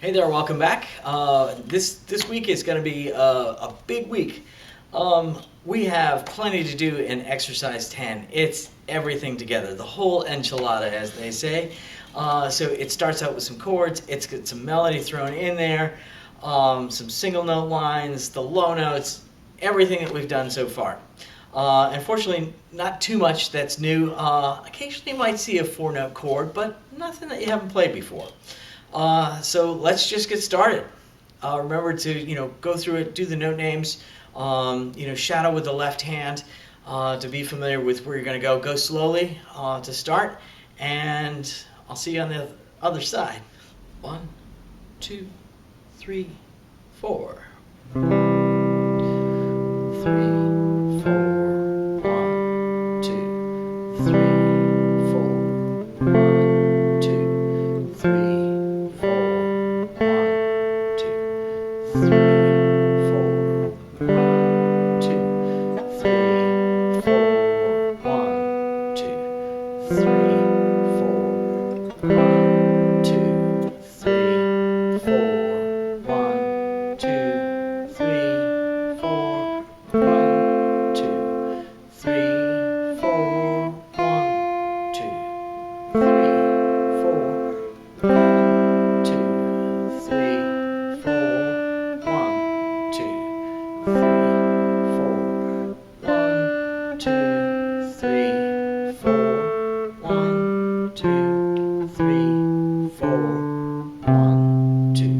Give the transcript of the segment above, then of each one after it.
Hey there, welcome back. This week is going to be a big week. We have plenty to do in exercise 10. It's everything together, the whole enchilada, as they say. So it starts out with some chords, it's got some melody thrown in there, some single note lines, the low notes, everything that we've done so far. Unfortunately, not too much that's new. Occasionally you might see a 4-note chord, but nothing that you haven't played before. So let's just get started. Remember to go through it, do the note names, shadow with the left hand to be familiar with where you're going to go. Go slowly to start, and I'll see you on the other side. 1, 2, 3, 4. 3, 4. 1, 2, 3, 4. 1, 2, 3. 3, 4, 1, 2, 3, 4, 1, 2, 3, 4, 1, 2, 3, 4, 1, 2, 3, 4, 1, 2, 3, 4, 1, 2, 3, 4, 1, 2, 3,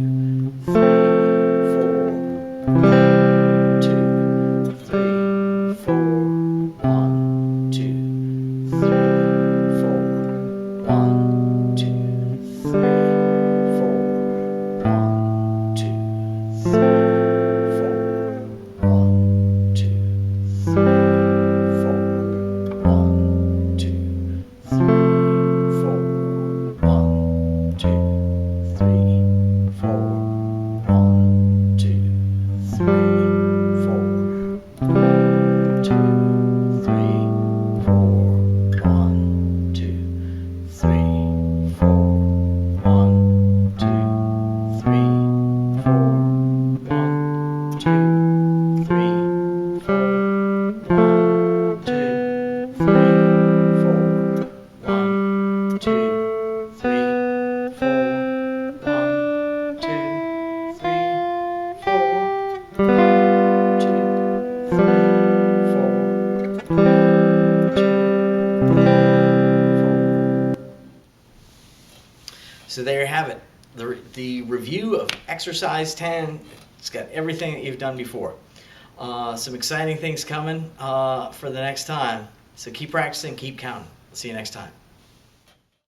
So there you have it, the review of exercise 10. It's got everything that you've done before. Some exciting things coming for the next time. So keep practicing, keep counting. See you next time.